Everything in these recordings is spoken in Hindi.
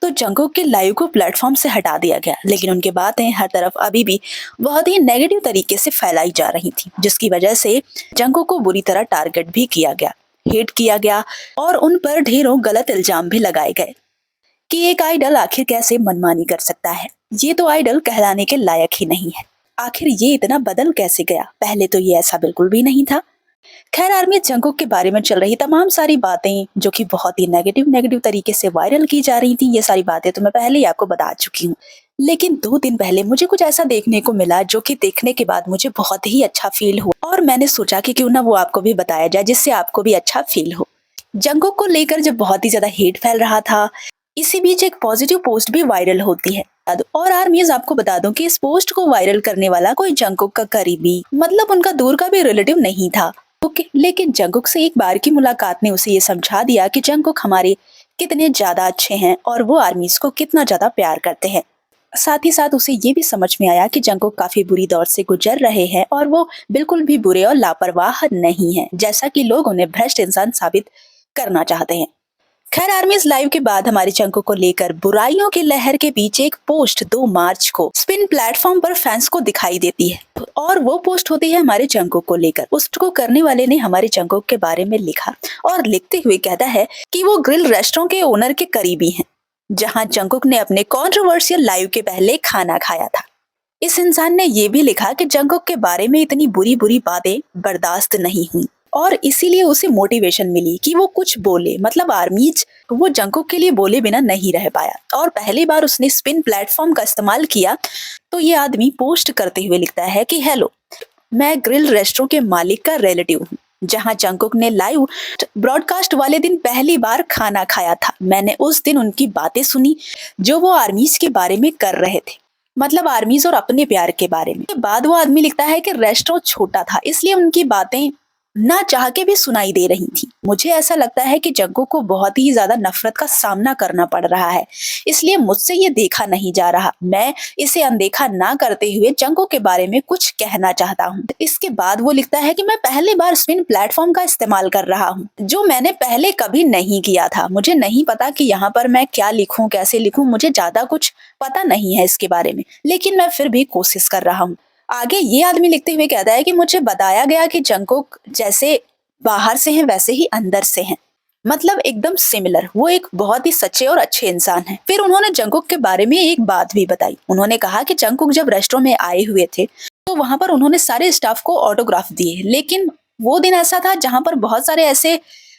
तो जंगकुक के लाइव को प्लेटफॉर्म से हटा दिया गया, लेकिन उनकी बातें हर तरफ अभी भी बहुत ही नेगेटिव तरीके से फैलाई जा रही थी, जिसकी वजह से जंगकुक को बुरी तरह टारगेट भी किया गया, हेट किया गया और उन पर ढेरों गलत इल्जाम भी लगाए गए कि एक आइडल आखिर कैसे मनमानी कर सकता है, ये तो आइडल कहलाने के लायक ही नहीं है, आखिर ये इतना बदल कैसे गया, पहले तो ये ऐसा बिल्कुल भी नहीं था। खैर आर्मी जंगकुक के बारे में चल रही तमाम सारी बातें जो कि बहुत ही नेगेटिव तरीके से वायरल की जा रही थी, ये सारी बातें तो मैं पहले ही आपको बता चुकी हूँ। लेकिन 2 दिन पहले मुझे कुछ ऐसा देखने को मिला जो कि देखने के बाद मुझे बहुत ही अच्छा फील हुआ और मैंने सोचा कि क्यों ना वो आपको भी बताया जाए, जिससे आपको भी अच्छा फील हो। जंगकुक को लेकर जब बहुत ही ज्यादा हेट फैल रहा था, इसी बीच एक पॉजिटिव पोस्ट भी वायरल होती है और आर्मीज आपको बता दूं कि इस पोस्ट को वायरल करने वाला कोई जंगकुक का करीबी, मतलब उनका दूर का भी रिलेटिव नहीं था। लेकिन जंगकुक से एक बार की मुलाकात ने उसे ये समझा दिया कि जंगकुक हमारे कितने ज्यादा अच्छे हैं और वो आर्मीज को कितना ज्यादा प्यार करते हैं। साथ ही साथ उसे ये भी समझ में आया कि जंगकुक काफी बुरी दौर से गुजर रहे हैं और वो बिल्कुल भी बुरे और लापरवाह नहीं है, जैसा कि लोग उन्हें भ्रष्ट इंसान साबित करना चाहते हैं। खैर आर्मीज लाइव के बाद हमारे जंगकुक को लेकर बुराइयों की लहर के बीच एक पोस्ट 2 मार्च को स्पिन प्लेटफॉर्म पर फैंस को दिखाई देती है और वो पोस्ट होती है हमारे जंगकुक को लेकर। पोस्ट को करने वाले ने हमारे जंगकुक के बारे में लिखा और लिखते हुए कहता है कि वो ग्रिल रेस्टोरेंट के ओनर के करीबी हैं, जहां जंगकुक ने अपने कंट्रोवर्शियल लाइव के पहले खाना खाया था। इस इंसान ने ये भी लिखा कि जंगकुक के बारे में इतनी बुरी बातें बर्दाश्त नहीं हुई और इसीलिए उसे मोटिवेशन मिली कि वो कुछ बोले, मतलब आर्मीज वो जंगकुक के लिए बोले बिना नहीं रह पाया और पहली बार उसने स्पिन प्लेटफॉर्म का इस्तेमाल किया। तो ये आदमी पोस्ट करते हुए लिखता है कि हेलो, मैं ग्रिल रेस्टोरेंट के मालिक का रिलेटिव हूँ, जहाँ जंगकुक ने लाइव ब्रॉडकास्ट वाले दिन पहली बार खाना खाया था। मैंने उस दिन उनकी बातें सुनी जो वो आर्मीज के बारे में कर रहे थे, मतलब आर्मीज और अपने प्यार के बारे में। बाद वो आदमी लिखता है कि रेस्टोरेंट छोटा था, इसलिए उनकी बातें ना चाह के भी सुनाई दे रही थी। मुझे ऐसा लगता है कि जंगकुक को बहुत ही ज्यादा नफरत का सामना करना पड़ रहा है, इसलिए मुझसे ये देखा नहीं जा रहा। मैं इसे अनदेखा ना करते हुए जंगकुक के बारे में कुछ कहना चाहता हूँ। इसके बाद वो लिखता है कि मैं पहली बार स्पिन प्लेटफॉर्म का इस्तेमाल कर रहा हूँ, जो मैंने पहले कभी नहीं किया था। मुझे नहीं पता कि यहाँ पर मैं क्या लिखूं, कैसे लिखूं, मुझे ज्यादा कुछ पता नहीं है इसके बारे में, लेकिन मैं फिर भी कोशिश कर रहा हूँ। आगे ये आदमी लिखते हुए कहता है कि मुझे बताया गया कि जंगकुक जैसे बाहर से हैं वैसे ही अंदर से हैं, मतलब एकदम सिमिलर। वो एक बहुत ही सच्चे और अच्छे इंसान हैं। फिर उन्होंने जंगकुक के बारे में एक बात भी बताई। उन्होंने कहा कि जंगकुक जब रेस्टोरेंट में आए हुए थे तो वहां पर उन्होंने सारे स्टाफ को ऑटोग्राफ दिए, लेकिन वो दिन ऐसा था जहां पर बहुत सारे ऐसे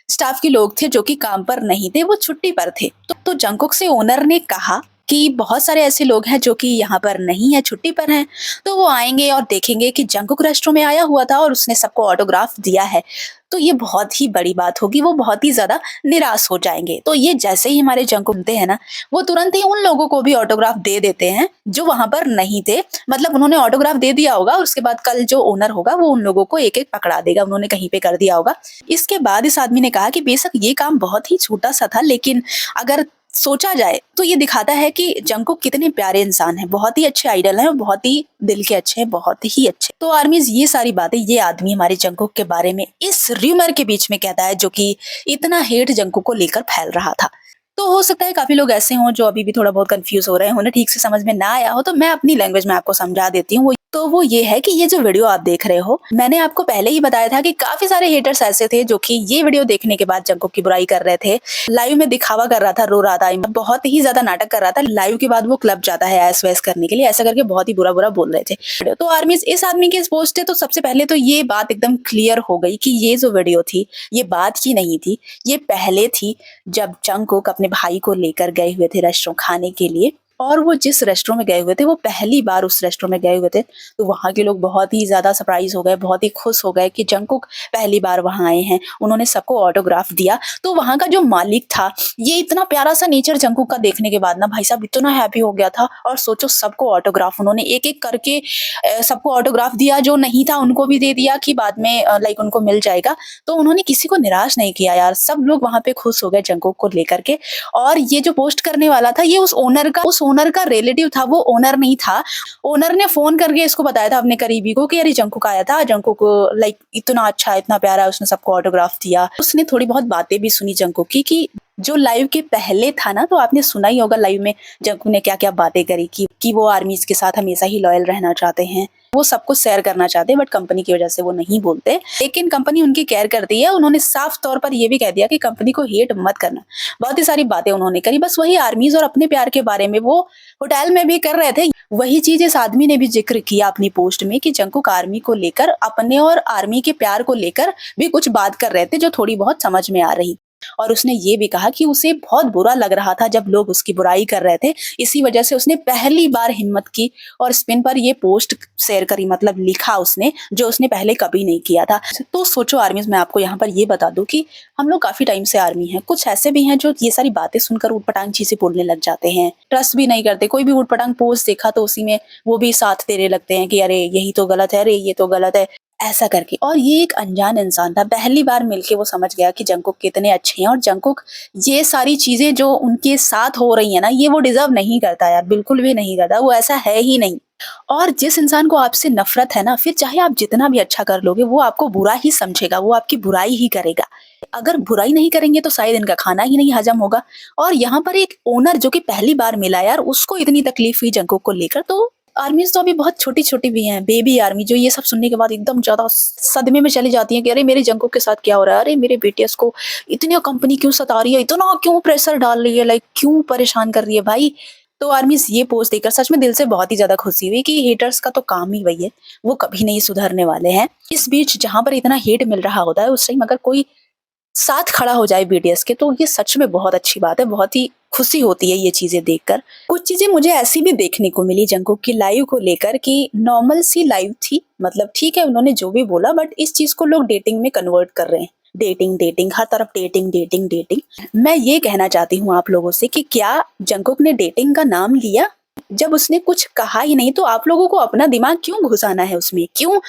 स्टाफ के लोग थे जो कि काम पर नहीं थे, वो छुट्टी पर थे। तो जंगकुक से ओनर ने कहा कि बहुत सारे ऐसे लोग हैं जो कि यहाँ पर नहीं है, छुट्टी पर हैं, तो वो आएंगे और देखेंगे कि जंगकुक रेस्टोरेंट में आया हुआ था और उसने सबको ऑटोग्राफ दिया है, तो ये बहुत ही बड़ी बात होगी, वो बहुत ही ज्यादा निराश हो जाएंगे। तो ये जैसे ही हमारे जंगकुक सुनते हैं ना, वो तुरंत ही उन लोगों को भी ऑटोग्राफ दे देते हैं जो वहां पर नहीं थे, मतलब उन्होंने ऑटोग्राफ दे दिया होगा और उसके बाद कल जो ओनर होगा वो उन लोगों को एक एक पकड़ा देगा, उन्होंने कहीं पे कर दिया होगा। इसके बाद इस आदमी ने कहा कि बेशक ये काम बहुत ही छोटा सा था, लेकिन अगर सोचा जाए तो ये दिखाता है कि जंगकुक कितने प्यारे इंसान हैं, बहुत ही अच्छे आइडल हैं और बहुत ही दिल के अच्छे हैं, बहुत ही अच्छे। तो आर्मीज ये सारी बातें ये आदमी हमारे जंगकुक के बारे में इस र्यूमर के बीच में कहता है जो कि इतना हेट जंगकुक को लेकर फैल रहा था। तो हो सकता है काफी लोग ऐसे हों जो अभी भी थोड़ा बहुत कंफ्यूज हो रहे हैं, उन्हें ठीक से समझ में ना आया हो, तो मैं अपनी लैंग्वेज में आपको समझा देती हूँ। वो ये है कि ये जो वीडियो आप देख रहे हो, मैंने आपको पहले ही बताया था कि काफी सारे हेटर्स ऐसे थे जो कि ये वीडियो देखने के बाद जंगकुक की बुराई कर रहे थे, लाइव में दिखावा कर रहा था, रो रहा था, बहुत ही ज्यादा नाटक कर रहा था। लाइव के बाद वो क्लब जाता है ऐस वैस करने के लिए, ऐसा करके बहुत ही बुरा बुरा बोल रहे थे। तो आर्मीज इस आदमी के पोस्ट थे, तो सबसे पहले तो ये बात एकदम क्लियर हो गई कि ये जो वीडियो थी ये बात की नहीं थी, ये पहले थी जब जंगकुक अपने भाई को लेकर गए हुए थे रेस्टोरेंट खाने के लिए, और वो जिस रेस्टोरेंट में गए हुए थे वो पहली बार उस रेस्टोरेंट में गए हुए थे, तो वहाँ के लोग बहुत ही ज्यादा सरप्राइज हो गए, बहुत ही खुश हो गए कि जंगकुक पहली बार वहाँ आए हैं। उन्होंने सबको ऑटोग्राफ दिया। तो वहाँ का जो मालिक था, ये इतना प्यारा सा नेचर जंगकुक का देखने के बाद ना भाई साहब इतना हैप्पी हो गया था। और सोचो सबको ऑटोग्राफ, उन्होंने एक एक करके सबको ऑटोग्राफ दिया, जो नहीं था उनको भी दे दिया कि बाद में लाइक उनको मिल जाएगा। तो उन्होंने किसी को निराश नहीं किया यार, सब लोग वहाँ पे खुश हो गए जंगकुक को लेकर के। और ये जो पोस्ट करने वाला था ये उस ओनर का रिलेटिव था वो ओनर नहीं था। ओनर ने फ़ोन करके इसको बताया था अपने करीबी को कि अरे जंकुक आया था, जंकुक लाइक इतना अच्छा, इतना प्यारा, उसने सबको ऑटोग्राफ दिया। उसने थोड़ी बहुत बातें भी सुनी जंकुक की कि जो लाइव के पहले था ना, तो आपने सुना ही होगा लाइव में जंकुक ने क्या-क्या बातें करी कि वो आर्मीज़ के साथ हमेशा ही लॉयल रहना चाहते हैं। वो सब कुछ शेयर करना चाहते हैं बट कंपनी की वजह से वो नहीं बोलते। लेकिन कंपनी उनकी केयर करती है। उन्होंने साफ तौर पर ये भी कह दिया कि कंपनी को हेट मत करना। बहुत ही सारी बातें उन्होंने करी। बस वही आर्मीज़ और अपने प्यार के बारे में वो होटल में भी कर रहे थे। वही चीज़ इस आदमी ने भी ज़िक्र किया अपनी पोस्ट में कि जंकुक आर्मी को लेकर, अपने और आर्मी के प्यार को लेकर भी कुछ बात कर रहे थे जो थोड़ी बहुत समझ में आ रही। और उसने ये भी कहा कि उसे बहुत बुरा लग रहा था जब लोग उसकी बुराई कर रहे थे। इसी वजह से उसने पहली बार हिम्मत की और स्पिन पर ये पोस्ट शेयर करी, मतलब लिखा उसने, जो उसने पहले कभी नहीं किया था। तो सोचो आर्मीज़, मैं आपको यहाँ पर ये बता दूं कि हम लोग काफ़ी टाइम से आर्मी हैं। कुछ ऐसे भी हैं जो ये सारी बातें सुनकर ऊटपटांग चीज़ें बोलने लग जाते हैं, ट्रस्ट भी नहीं करते। कोई भी ऊटपटांग पोस्ट देखा तो उसी में वो भी साथ देने लगते हैं कि अरे यही तो गलत है, अरे ये तो गलत है, ऐसा करके। और ये एक अनजान इंसान था, पहली बार मिलके वो समझ गया कि जंकुक कितने अच्छे हैं। और जंकुक ये सारी चीजें जो उनके साथ हो रही है ना, ये वो डिजर्व नहीं करता यार, बिल्कुल भी नहीं करता, वो ऐसा है ही नहीं। और जिस इंसान को आपसे नफरत है ना, फिर चाहे आप जितना भी अच्छा कर लोगे, वो आपको बुरा ही समझेगा, वो आपकी बुराई ही करेगा। अगर बुराई नहीं करेंगे तो शायद इनका खाना ही नहीं हजम होगा। और यहाँ पर एक ओनर जो कि पहली बार मिला यार, उसको इतनी तकलीफ हुई जंकुक को लेकर। तो आर्मीज तो अभी बहुत छोटी-छोटी भी हैं, बेबी आर्मी, जो ये सब सुनने के बाद एकदम ज़्यादा सदमे में चली जाती हैं कि अरे मेरे जंकुक के साथ क्या हो रहा है? अरे मेरे बीटीएस को इतनी कंपनी क्यों सता रही है? इतना क्यों प्रेशर डाल रही है? लाइक क्यों परेशान कर रही है भाई? तो आर्मीज ये पोस्ट देखकर सच में दिल से बहुत ही ज़्यादा खुशी हुई कि हेटर्स का तो काम ही वही है, वो कभी नहीं सुधरने वाले हैं। इस बीच जहाँ पर इतना हेट मिल रहा होता है, उस टाइम अगर कोई साथ खड़ा हो जाए बीटीएस के, तो ये सच में बहुत अच्छी बात है, बहुत ही खुशी होती है ये चीजें देखकर। कुछ चीजें मुझे ऐसी भी देखने को मिली जंकुक की लाइव को लेकर कि नॉर्मल सी लाइव थी, मतलब ठीक है उन्होंने जो भी बोला, बट इस चीज को लोग डेटिंग में कन्वर्ट कर रहे हैं। डेटिंग डेटिंग, हर तरफ डेटिंग डेटिंग डेटिंग। मैं ये कहना चाहती हूँ आप लोगों से कि क्या जंकुक ने डेटिंग का नाम लिया जब उसने कुछ कहा ही नहीं? तो आप लोगों को अपना दिमाग क्यों घुसाना है उसमें? क्यों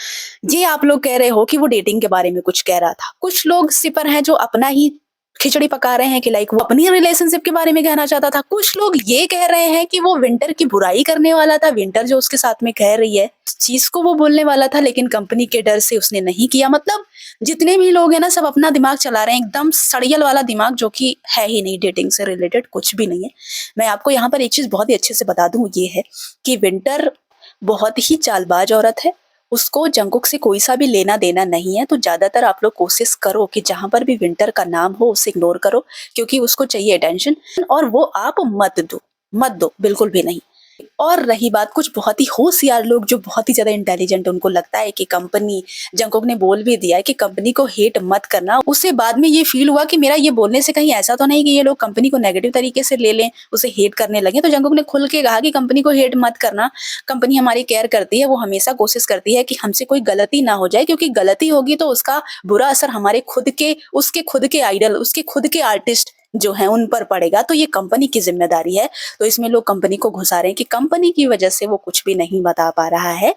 ये आप लोग कह रहे हो कि वो डेटिंग के बारे में कुछ कह रहा था? कुछ लोग सिपर हैं जो अपना ही खिचड़ी पका रहे हैं कि लाइक वो अपनी रिलेशनशिप के बारे में कहना चाहता था। कुछ लोग ये कह रहे हैं कि वो विंटर की बुराई करने वाला था, विंटर जो उसके साथ में कह रही है उस चीज को वो बोलने वाला था, लेकिन कंपनी के डर से उसने नहीं किया। मतलब जितने भी लोग हैं ना, सब अपना दिमाग चला रहे हैं, एकदम सड़ियल वाला दिमाग, जो कि है ही नहीं, डेटिंग से रिलेटेड कुछ भी नहीं है। मैं आपको यहाँ पर एक चीज बहुत ही अच्छे से बता दूं, ये है कि विंटर बहुत ही चालबाज औरत है। उसको जंकुक से कोई सा भी लेना देना नहीं है। तो ज्यादातर आप लोग कोशिश करो कि जहां पर भी विंटर का नाम हो उसे इग्नोर करो, क्योंकि उसको चाहिए अटेंशन, और वो आप मत दो बिल्कुल भी नहीं। और रही बात कुछ बहुत ही होशियार लोग जो बहुत ही ज्यादा इंटेलिजेंट, उनको लगता है कि कंपनी, जंकुक ने बोल भी दिया है कि कंपनी को हेट मत करना। उसे बाद में ये फील हुआ कि मेरा ये बोलने से कहीं ऐसा तो नहीं कि ये लोग कंपनी को नेगेटिव तरीके से ले लें, उसे हेट करने लगे। तो जंकुक ने खुल के कहा कि कंपनी को हेट मत करना, कंपनी हमारी केयर करती है, वो हमेशा कोशिश करती है कि हमसे कोई गलती ना हो जाए, क्योंकि गलती होगी तो उसका बुरा असर हमारे खुद के, उसके खुद के आइडल, उसके खुद के आर्टिस्ट जो है उन पर पड़ेगा। तो ये कंपनी की जिम्मेदारी है। तो इसमें लोग कंपनी को घुसा रहे हैं कि कंपनी की वजह से वो कुछ भी नहीं बता पा रहा है।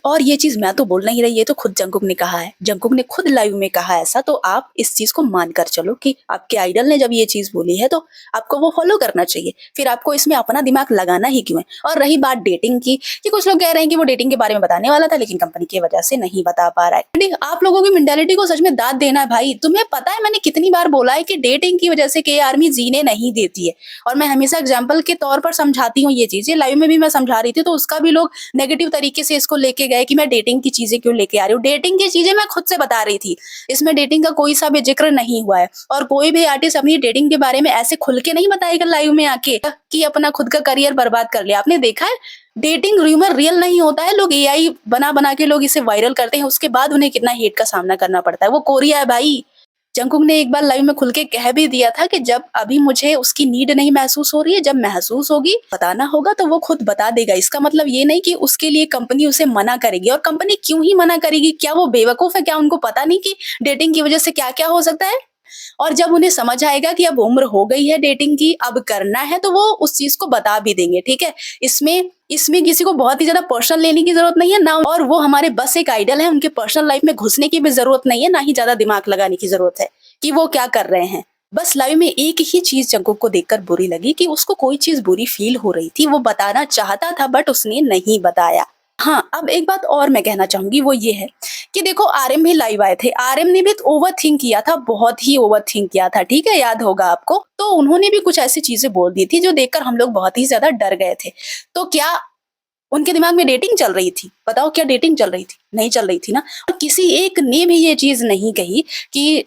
और ये चीज मैं तो बोल नहीं रही, ये तो खुद जंकुक ने कहा है, जंकुक ने खुद लाइव में कहा ऐसा। तो आप इस चीज को मानकर चलो कि आपके आइडल ने जब ये चीज बोली है तो आपको वो फॉलो करना चाहिए, फिर आपको इसमें अपना दिमाग लगाना ही क्यों है। और रही बात डेटिंग की, कि कुछ लोग कह रहे हैं कि वो डेटिंग के बारे में बताने वाला था लेकिन कंपनी की वजह से नहीं बता पा रहा है। आप लोगों की मेंटालिटी को सच में दाद देना है भाई। तुम्हें पता है मैंने कितनी बार बोला है कि डेटिंग की वजह से के आर्मी जीने नहीं देती है, और मैं हमेशा एग्जाम्पल के तौर पर समझाती हूँ ये चीजें। लाइव में भी मैं समझा रही थी तो उसका भी लोग नेगेटिव तरीके से इसको लेके गए कि मैं डेटिंग की चीजें क्यों लेके आ रही हूँ। डेटिंग की चीजें मैं खुद से बता रही थी, इसमें डेटिंग का कोई सा भी जिक्र नहीं हुआ है। और कोई भी आर्टिस्ट अपनी डेटिंग के बारे में ऐसे खुल के नहीं बताएगा लाइव में आके कि अपना खुद का करियर बर्बाद कर लिया। आपने देखा है डेटिंग रूमर रियल नहीं होता है, लोग एआई बना बना के लोग इसे वायरल करते हैं, उसके बाद उन्हें कितना हेट का सामना करना पड़ता है। वो कोरिया है भाई। जंकुक ने एक बार लाइव में खुल के कह भी दिया था कि जब अभी मुझे उसकी नीड नहीं महसूस हो रही है, जब महसूस होगी, बताना होगा तो वो खुद बता देगा। इसका मतलब ये नहीं कि उसके लिए कंपनी उसे मना करेगी। और कंपनी क्यों ही मना करेगी? क्या वो बेवकूफ है? क्या उनको पता नहीं कि डेटिंग की वजह से क्या क्या हो सकता है? और जब उन्हें समझ आएगा कि अब उम्र हो गई है डेटिंग की, अब करना है, तो वो उस चीज को बता भी देंगे। ठीक है, इसमें इसमें किसी को बहुत ही ज्यादा पर्सनल लेने की जरूरत नहीं है ना, और वो हमारे बस एक आइडल है, उनके पर्सनल लाइफ में घुसने की भी जरूरत नहीं है, ना ही ज्यादा दिमाग लगाने की जरूरत है कि वो क्या कर रहे हैं। बस लाइव में एक ही चीज जंकुक को देखकर बुरी लगी कि उसको कोई चीज बुरी फील हो रही थी, वो बताना चाहता था बट उसने नहीं बताया। हाँ, अब एक बात और मैं कहना चाहूंगी वो ये है कि देखो आरएम भी लाइव आए थे, आरएम ने भी ओवर थिंक किया था, बहुत ही ओवर थिंक किया था, ठीक है, याद होगा आपको। तो उन्होंने भी कुछ ऐसी चीजें बोल दी थी जो देखकर हम लोग बहुत ही ज्यादा डर गए थे। तो क्या उनके दिमाग में डेटिंग चल रही थी? बताओ, क्या डेटिंग चल रही थी? नहीं चल रही थी ना। और किसी एक ने भी ये चीज नहीं कही कि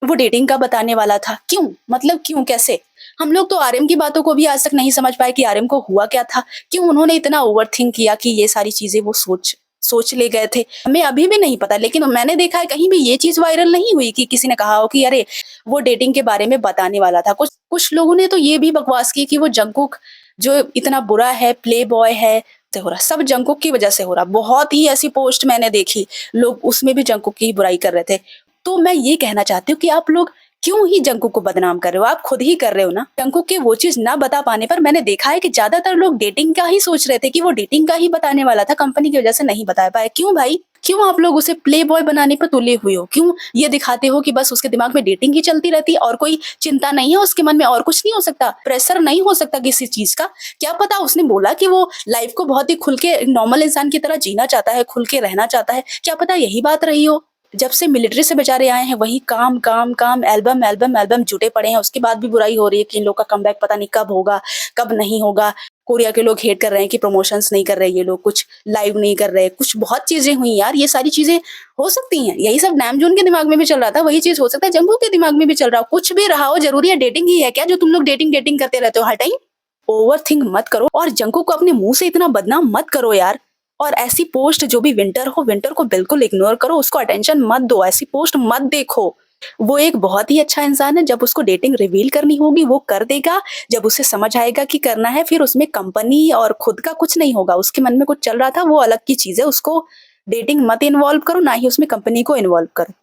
वो डेटिंग का बताने वाला था। क्यों? मतलब क्यों? कैसे? हम लोग तो आरएम की बातों को भी आज तक नहीं समझ पाए कि आरएम को हुआ क्या था? क्यों उन्होंने इतना ओवरथिंक किया कि ये सारी चीज़ें वो सोच सोच ले गए थे? हमें अभी भी नहीं पता, लेकिन मैंने देखा है कहीं भी ये चीज़ वायरल नहीं हुई कि किसी ने कहा हो कि अरे वो डेटिंग के बारे में बताने वाला था। कुछ कुछ लोगों ने तो ये भी बकवास की कि वो जंगकुक जो इतना बुरा है, प्लेबॉय है, से हो रहा, सब जंगकुक की वजह से हो रहा। बहुत ही ऐसी पोस्ट मैंने देखी, लोग उसमें भी जंगकुक की बुराई कर रहे थे। तो मैं ये कहना चाहती हूँ कि आप लोग क्यों ही जंकुक को बदनाम कर रहे हो? आप खुद ही कर रहे हो ना। जंकुक के वो चीज ना बता पाने पर मैंने देखा है कि ज्यादातर लोग डेटिंग का ही सोच रहे थे कि वो डेटिंग का ही बताने वाला था, कंपनी की वजह से नहीं बता पाए। क्यों भाई? क्यों आप लोग उसे प्ले बॉय बनाने पर तुले हुए हो? क्यों ये दिखाते हो कि बस उसके दिमाग में डेटिंग ही चलती रहती है और कोई चिंता नहीं है उसके मन में, और कुछ नहीं हो सकता, प्रेशर नहीं हो सकता किसी चीज का? क्या पता उसने बोला कि वो लाइफ को बहुत ही खुल के नॉर्मल इंसान की तरह जीना चाहता है, खुल के रहना चाहता है, क्या पता यही बात रही हो। जब से मिलिट्री से बेचारे आए हैं वही काम काम काम, एल्बम एल्बम एल्बम जुटे पड़े हैं, उसके बाद भी बुराई हो रही है कि इन लोग का कमबैक पता नहीं कब होगा, कब नहीं होगा। कोरिया के लोग हेट कर रहे हैं कि प्रमोशंस नहीं कर रहे, ये लोग कुछ लाइव नहीं कर रहे, कुछ बहुत चीजें हुई यार। ये सारी चीजें हो सकती हैं, यही सब नामजून के दिमाग में भी चल रहा था, वही चीज हो सकता है जंगू के दिमाग में भी चल रहा हो। कुछ भी रहा हो, जरूरी है डेटिंग ही है क्या जो तुम लोग डेटिंग डेटिंग करते रहते हो हर टाइम? ओवर थिंक मत करो और जंकू को अपने मुंह से इतना बदनाम मत करो यार। और ऐसी पोस्ट जो भी विंटर हो, विंटर को बिल्कुल इग्नोर करो, उसको अटेंशन मत दो, ऐसी पोस्ट मत देखो। वो एक बहुत ही अच्छा इंसान है, जब उसको डेटिंग रिवील करनी होगी वो कर देगा, जब उसे समझ आएगा कि करना है, फिर उसमें कंपनी और खुद का कुछ नहीं होगा। उसके मन में कुछ चल रहा था वो अलग की चीज है, उसको डेटिंग मत इन्वॉल्व करो, ना ही उसमें कंपनी को इन्वॉल्व करो।